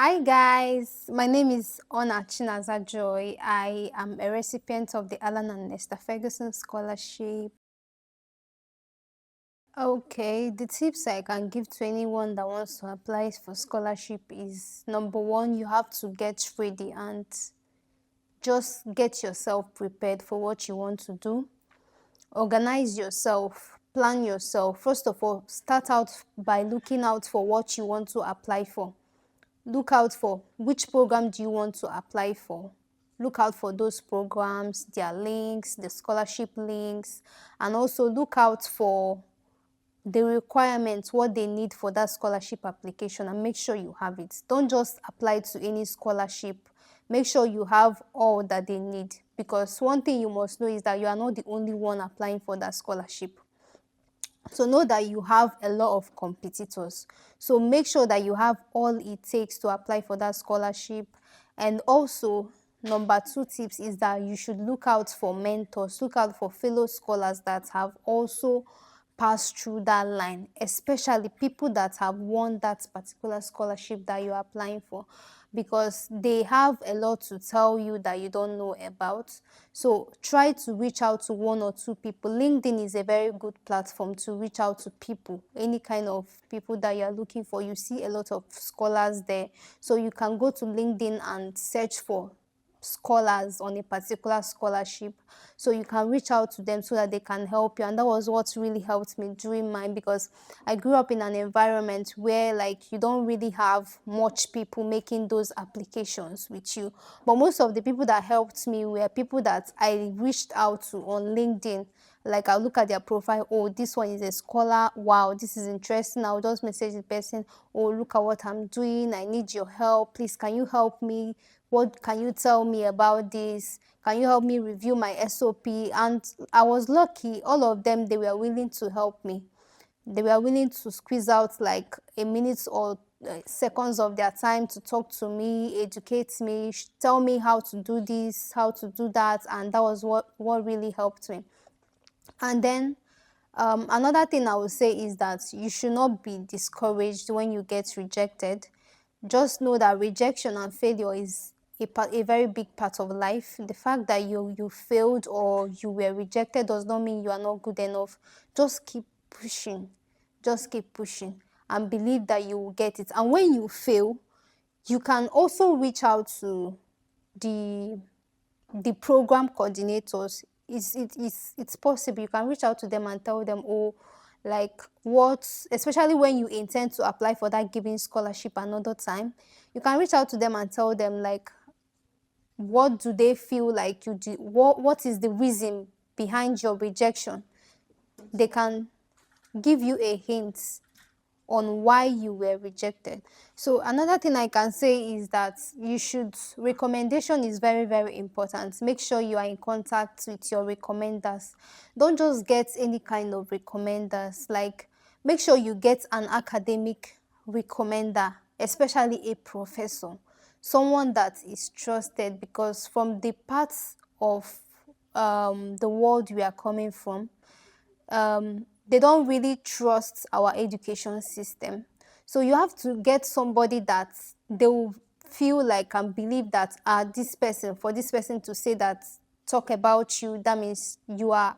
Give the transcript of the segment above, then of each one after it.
Hi guys, my name is Onah Chinaza Joy. I am a recipient of the Alan and Esther Ferguson Scholarship. Okay, the tips I can give to anyone that wants to apply for scholarship is number one, you have to get ready and just get yourself prepared for what you want to do. Organize yourself, plan yourself. First of all, start out by looking out for what you want to apply for. Look out for which program do you want to apply for. Look out for those programs, their links, the scholarship links, and also look out for the requirements, what they need for that scholarship application, and make sure you have it. Don't just apply to any scholarship. Make sure you have all that they need, because one thing you must know is that you are not the only one applying for that scholarship. So know that you have a lot of competitors. So make sure that you have all it takes to apply for that scholarship. And also, number two tips is that you should look out for mentors, look out for fellow scholars that have also passed through that line, especially people that have won that particular scholarship that you're applying for, because they have a lot to tell you that you don't know about. So try to reach out to one or two people. LinkedIn is a very good platform to reach out to people, any kind of people that you're looking for. You see a lot of scholars there. So you can go to LinkedIn and search for scholars on a particular scholarship, so you can reach out to them so that they can help you. And that was what really helped me during mine, because I grew up in an environment where like you don't really have much people making those applications with you, but most of the people that helped me were people that I reached out to on LinkedIn. Like I'll look at their profile, oh, this one is a scholar, wow, this is interesting. I'll just message the person, oh, look at what I'm doing, I need your help, please can you help me, what can you tell me about this, can you help me review my SOP? And I was lucky, all of them, they were willing to help me. They were willing to squeeze out like a minute or seconds of their time to talk to me, educate me, tell me how to do this, how to do that, and that was what really helped me. And then another thing I would say is that you should not be discouraged when you get rejected. Just know that rejection and failure is a very big part of life. The fact that you failed or you were rejected does not mean you are not good enough. Just keep pushing. Just keep pushing and believe that you will get it. And when you fail, you can also reach out to the the program coordinators. It's possible. You can reach out to them and tell them, oh, like what, especially when you intend to apply for that given scholarship another time, you can reach out to them and tell them like what do they feel like you do, what is the reason behind your rejection. They can give you a hint on why you were rejected. So another thing I can say is that recommendation is very, very important. Make sure you are in contact with your recommenders. Don't just get any kind of recommenders. Like, make sure you get an academic recommender, especially a professor, someone that is trusted, because from the parts of the world we are coming from, they don't really trust our education system. So you have to get somebody that they will feel like and believe that this person, for this person to say that, talk about you, that means you are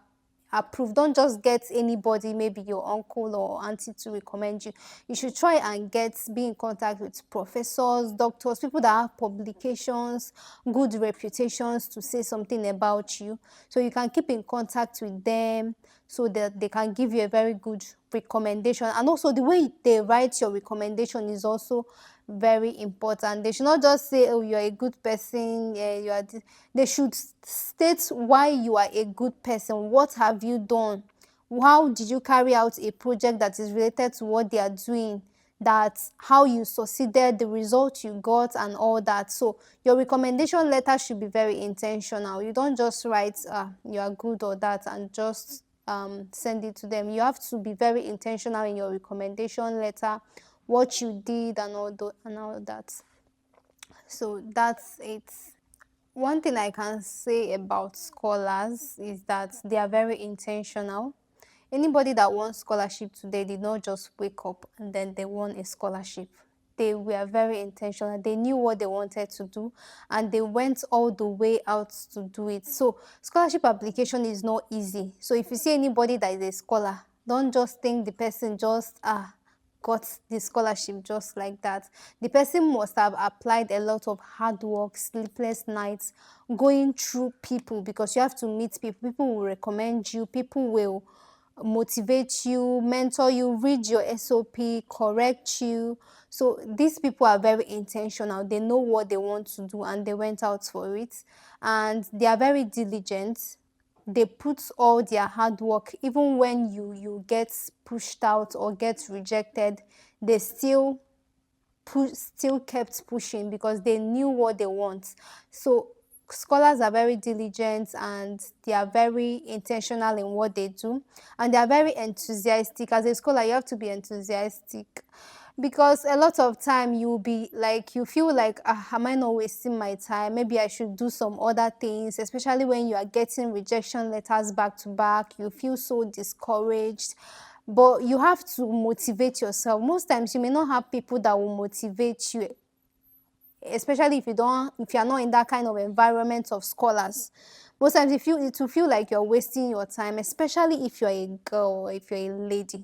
approved. Don't just get anybody, maybe your uncle or auntie, to recommend you. You should try and be in contact with professors, doctors, people that have publications, good reputations to say something about you. So you can keep in contact with them so that they can give you a very good recommendation. And also the way they write your recommendation is also very important. They should not just say, oh, you're a good person, yeah, you are they should state why you are a good person. What have you done? How did you carry out a project that is related to what they are doing? That how you succeeded, the result you got, and all that. So your recommendation letter should be very intentional. You don't just write you are good or that and just send it to them. You have to be very intentional in your recommendation letter, what you did, and all that. So that's it. One thing I can say about scholars is that they are very intentional. Anybody that wants scholarship today did not just wake up and then they won a scholarship. they were very intentional. They knew what they wanted to do, and they went all the way out to do it. So scholarship application is not easy. So if you see anybody that is a scholar, don't just think the person just got the scholarship just like that. The person must have applied a lot of hard work, sleepless nights, going through people, because you have to meet people. People will recommend you, people will motivate you, mentor you, read your SOP, correct you. So these people are very intentional. They know what they want to do and they went out for it. And they are very diligent. They put all their hard work. Even when you get pushed out or get rejected, they still kept pushing because they knew what they want. So scholars are very diligent and they are very intentional in what they do, and they are very enthusiastic. As a scholar, you have to be enthusiastic, because a lot of time you'll be like, you feel like, am I not wasting my time? Maybe I should do some other things, especially when you are getting rejection letters back to back. You feel so discouraged, but you have to motivate yourself. Most times you may not have people that will motivate you, especially if you're not in that kind of environment of scholars. Most times it will feel like you're wasting your time, especially if you're a girl or if you're a lady.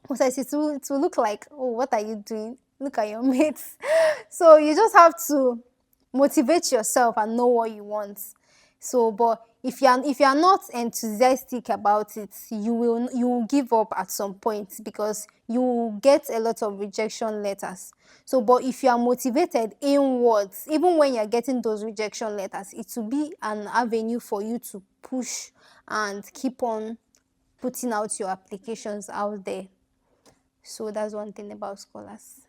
Most times it will look like, oh, what are you doing? Look at your mates. So you just have to motivate yourself and know what you want. So, but if you are not enthusiastic about it, you will give up at some point, because you will get a lot of rejection letters. So, but if you are motivated inwards, even when you're getting those rejection letters, it will be an avenue for you to push and keep on putting out your applications out there. So that's one thing about scholars.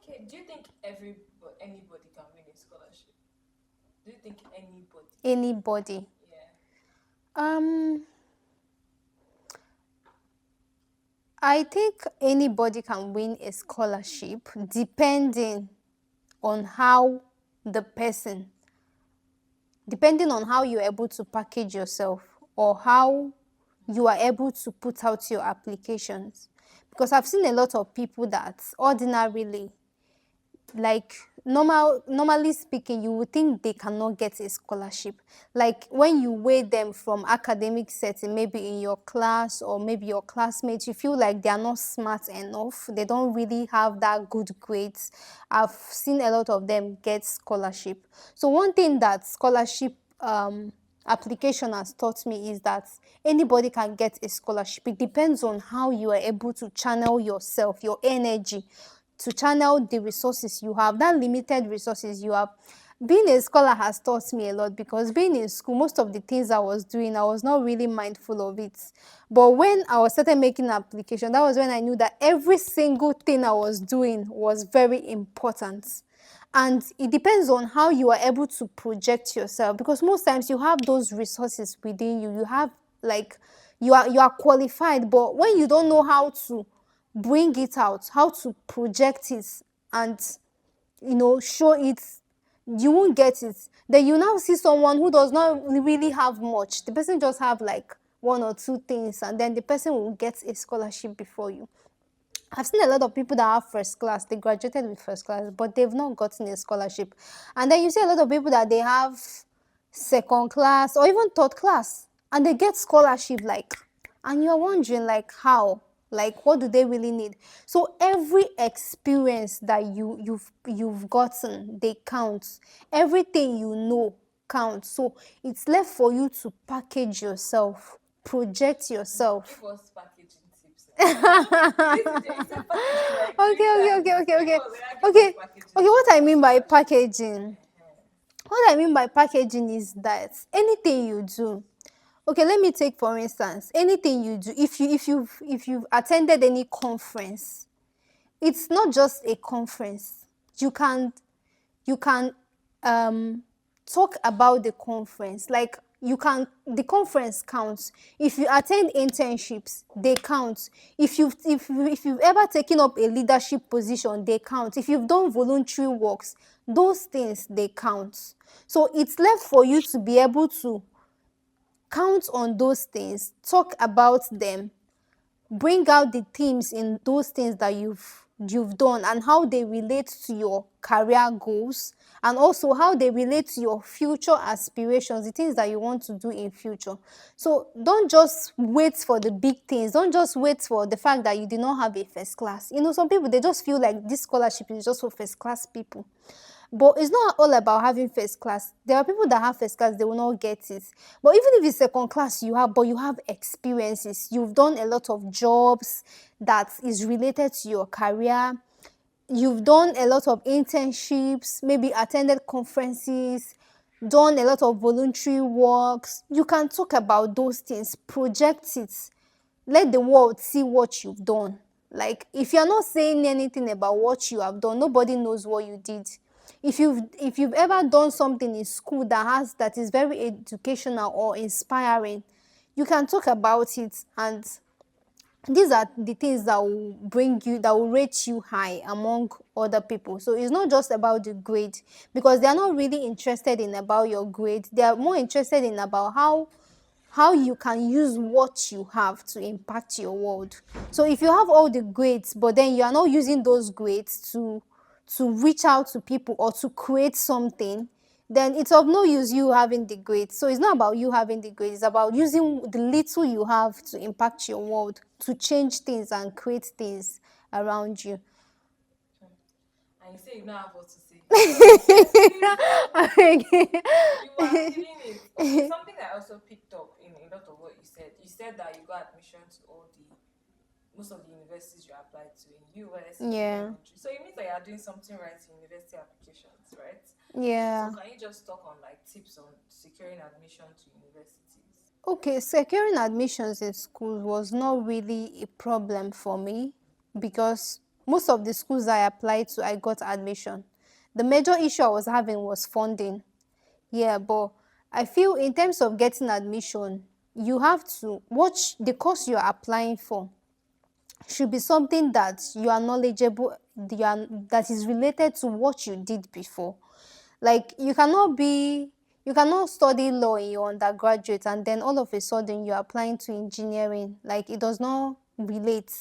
Okay, do you think anybody can win a scholarship? Do you think anybody? Anybody. Yeah. Um, I think anybody can win a scholarship depending on how the person, depending on how you're able to package yourself, or how you are able to put out your applications. Because I've seen a lot of people that ordinarily, like, normally speaking, you would think they cannot get a scholarship. Like, when you weigh them from academic setting, maybe in your class or maybe your classmates, you feel like they are not smart enough, they don't really have that good grades. I've seen a lot of them get scholarship. So one thing that scholarship application has taught me is that anybody can get a scholarship. It depends on how you are able to channel yourself, your energy, to channel the resources you have, that limited resources you have. Being a scholar has taught me a lot, because being in school, most of the things I was doing, I was not really mindful of it. But when I was started making an application, that was when I knew that every single thing I was doing was very important. And it depends on how you are able to project yourself, because most times you have those resources within you. You have, like, you are qualified, but when you don't know how to bring it out, how to project it, and show it, you won't get it. Then you now see someone who does not really have much. The person just have like one or two things, and then the person will get a scholarship before you. I've seen a lot of people that have first class, they graduated with first class, but they've not gotten a scholarship. And then you see a lot of people that they have second class or even third class, and they get scholarship, like, and you're wondering, like, how? Like, what do they really need? So every experience that you've gotten, they count. Everything you know counts. So it's left for you to package yourself, project yourself. Give us packaging tips. You said packaging like three Okay, times. okay, okay, okay, Give okay. us, give us Okay, packaging okay, what tips I for mean by scholarship. packaging, what I mean by packaging is that anything you do, okay, let me take for instance, anything you do, if you've attended any conference, it's not just a conference. You can um talk about the conference. Like, the conference counts. If you attend internships, they count. If you've ever taken up a leadership position, they count. If you've done voluntary works, those things, they count. So it's left for you to be able to count on those things, talk about them, bring out the themes in those things that you've you've done and how they relate to your career goals, and also how they relate to your future aspirations, the things that you want to do in future. So don't just wait for the big things. Don't just wait for the fact that you did not have a first class. Some people, they just feel like this scholarship is just for first class people. But it's not all about having first class. There are people that have first class, they will not get it. But even if it's second class you have, but you have experiences, you've done a lot of jobs that is related to your career, you've done a lot of internships, maybe attended conferences, done a lot of voluntary works, you can talk about those things, project it, let the world see what you've done. Like, if you're not saying anything about what you have done, nobody knows what you did. If you've ever done something in school that is very educational or inspiring, you can talk about it, and these are the things that will rate you high among other people. So it's not just about the grade, because they are not really interested in about your grade. They are more interested in about how you can use what you have to impact your world. So if you have all the grades, but then you are not using those grades to reach out to people or to create something, then it's of no use you having the grades. So it's not about you having the grades, it's about using the little you have to impact your world, to change things and create things around you. And you say you don't have what to say. Seriously, you are killing it. Okay, something I also picked up in a lot of what you said. You said that you got admission to most of the universities you applied to in US, in different Yeah, countries. So it means that you are doing something right in university applications, right? So yeah. can you just talk on like tips on securing admission to universities? Okay, securing admissions in schools was not really a problem for me, because most of the schools I applied to, I got admission. The major issue I was having was funding. Yeah, but I feel in terms of getting admission, you have to watch the course you're applying for should be something that you are knowledgeable, that is related to what you did before. Like, you cannot study law in your undergraduate and then all of a sudden you're applying to engineering. Like, it does not relate.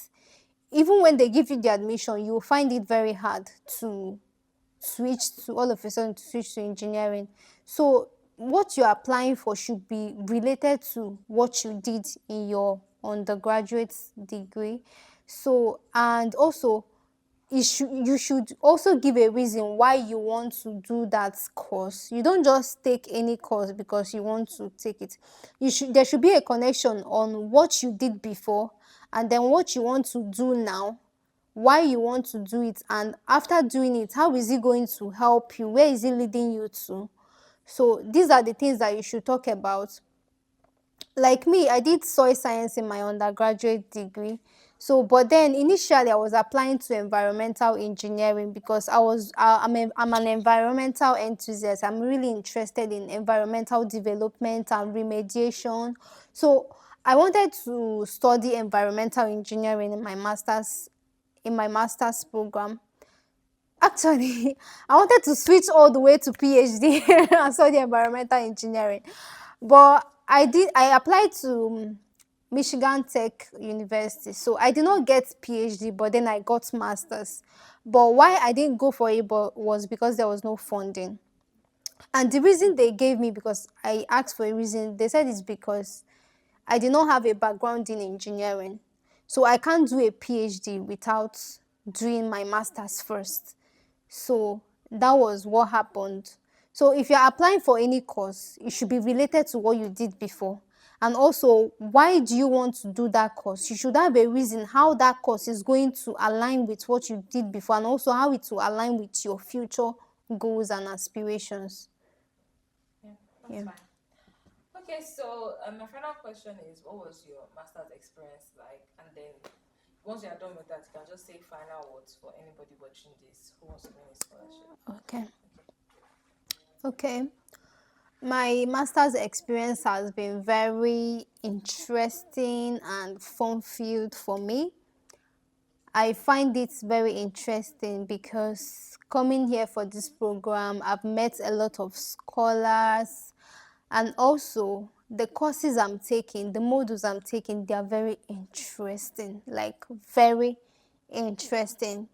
Even when they give you the admission, you will find it very hard to all of a sudden to switch to engineering. So what you're applying for should be related to what you did in your undergraduate degree. So, and also, you should also give a reason why you want to do that course. You don't just take any course because you want to take it. There should be a connection on what you did before, and then what you want to do now, why you want to do it, and after doing it, how is it going to help you, where is it leading you to. So these are the things that you should talk about. Like me, I did soil science in my undergraduate degree. So, but then initially I was applying to environmental engineering because I'm an environmental enthusiast. I'm really interested in environmental development and remediation. So I wanted to study environmental engineering in my master's program. Actually, I wanted to switch all the way to PhD and study environmental engineering. But I applied to Michigan Tech University. So I did not get PhD, but then I got master's. But why I didn't go for it was because there was no funding. And the reason they gave me, because I asked for a reason, they said it's because I did not have a background in engineering. So I can't do a PhD without doing my master's first. So that was what happened. So if you're applying for any course, it should be related to what you did before. And also, why do you want to do that course? You should have a reason how that course is going to align with what you did before, and also how it will align with your future goals and aspirations. Yeah, that's Yeah. fine. Okay, so my final question is, what was your master's experience like? And then once you are done with that, you can just say final words for anybody watching this who wants to win a scholarship. Okay. Okay. My master's experience has been very interesting and fun filled for me. I find it very interesting because coming here for this program, I've met a lot of scholars, and also the courses I'm taking, the modules I'm taking, they are very interesting, like very interesting.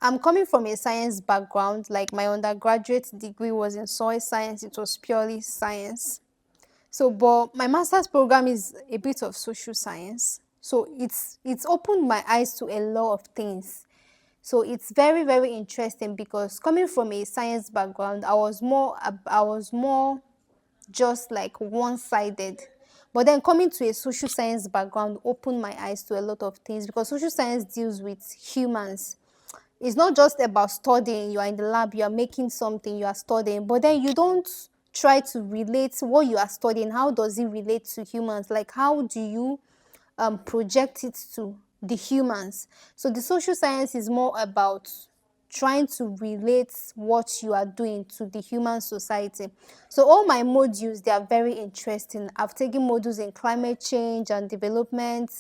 I'm coming from a science background. Like my undergraduate degree was in soil science, it was purely science. So, but my master's program is a bit of social science. So it's opened my eyes to a lot of things. So it's very, very interesting because coming from a science background, I was more just like one-sided. But then coming to a social science background opened my eyes to a lot of things because social science deals with humans. It's not just about studying. You are in the lab, you are making something, you are studying, but then you don't try to relate what you are studying. How does it relate to humans? Like, how do you project it to the humans? So the social science is more about trying to relate what you are doing to the human society. So all my modules, they are very interesting. I've taken modules in climate change and development,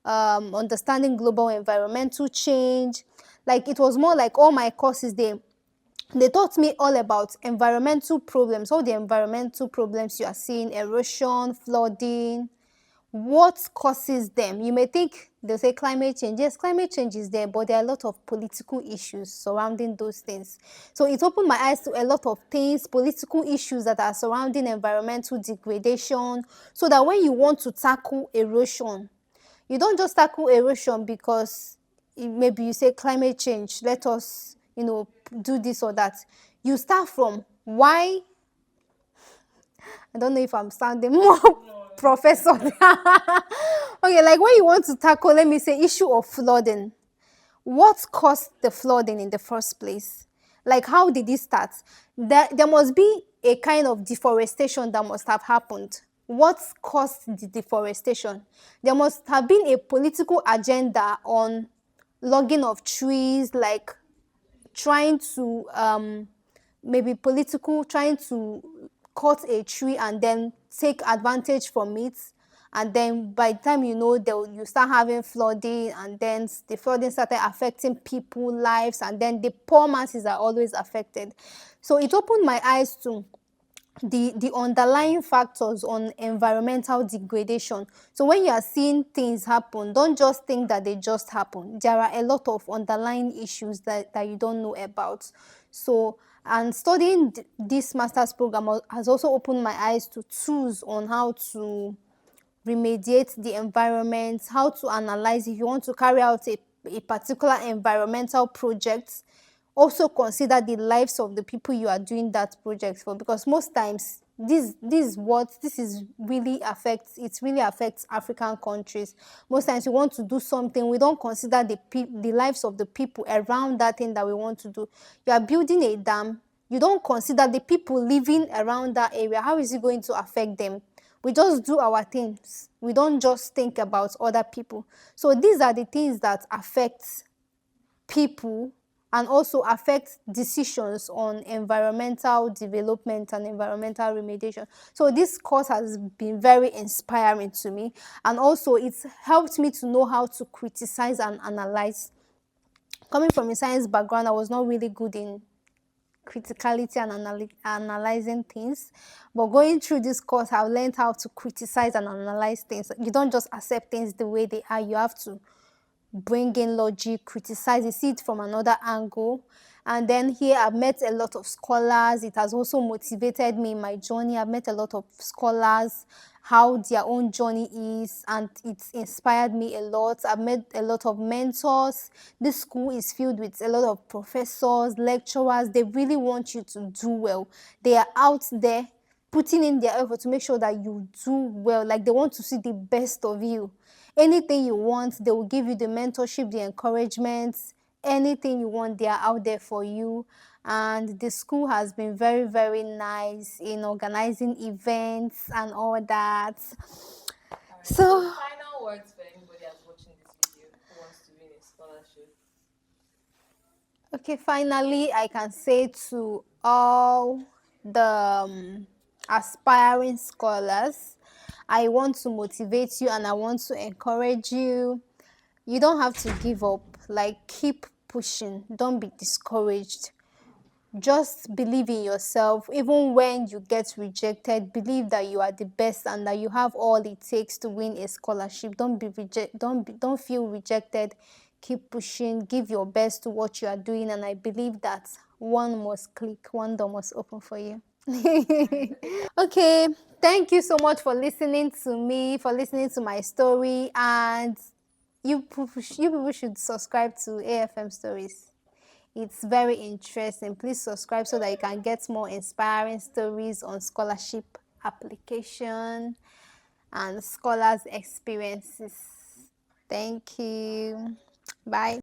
understanding global environmental change. Like it was more like all my courses, they taught me all about environmental problems, all the environmental problems you are seeing: erosion, flooding, what causes them. You may think they'll say climate change. Yes, climate change is there, but there are a lot of political issues surrounding those things. So it opened my eyes to a lot of things, political issues that are surrounding environmental degradation, so that when you want to tackle erosion, you don't just tackle erosion because maybe you say climate change, let us, do this or that. You start from why. I don't know if I'm sounding more professor. Okay, like when you want to tackle, let me say, issue of flooding. What caused the flooding in the first place? Like, how did it start? There must be a kind of deforestation that must have happened. What caused the deforestation? There must have been a political agenda on logging of trees, like trying to maybe political, trying to cut a tree and then take advantage from it, and then by the time you start having flooding, and then the flooding started affecting people lives, and then the poor masses are always affected. So it opened my eyes to the underlying factors on environmental degradation. So when you are seeing things happen, don't just think that they just happen. There are a lot of underlying issues that you don't know about. So, and studying this master's program has also opened my eyes to tools on how to remediate the environment, how to analyze. If you want to carry out a particular environmental project, also consider the lives of the people you are doing that project for, because most times this really affects African countries. Most times we want to do something, we don't consider the lives of the people around that thing that we want to do. You are building a dam, you don't consider the people living around that area. How is it going to affect them? We just do our things. We don't just think about other people. So these are the things that affect people and also affect decisions on environmental development and environmental remediation. So this course has been very inspiring to me, and also it's helped me to know how to criticize and analyze. Coming from a science background, I was not really good in criticality and analyzing things, but going through this course, I've learned how to criticize and analyze things. You don't just accept things the way they are. You have to bring in logic, criticize it, see it from another angle. And then here I've met a lot of scholars. It has also motivated me in my journey. I've met a lot of scholars, how their own journey is, and it's inspired me a lot. I've met a lot of mentors. This school is filled with a lot of professors, lecturers. They really want you to do well. They are out there putting in their effort to make sure that you do well. Like, they want to see the best of you. Anything you want, they will give you the mentorship, the encouragement. Anything you want, they are out there for you. And the school has been very, very nice in organizing events and all that. All right. So, So, final words for anybody that's watching this video who wants to win a scholarship. okay, finally, I can say to all the aspiring scholars, I want to motivate you and I want to encourage you. You don't have to give up. Like, keep pushing. Don't be discouraged. Just believe in yourself. Even when you get rejected, believe that you are the best and that you have all it takes to win a scholarship. Don't feel rejected. keep pushing, give your best to what you are doing, and I believe that one must click, one door must open for you. Okay, thank you so much for listening to me, for listening to my story, and you people should subscribe to AFM Stories. It's very interesting. Please subscribe so that you can get more inspiring stories on scholarship application and scholars' experiences. Thank you. Bye.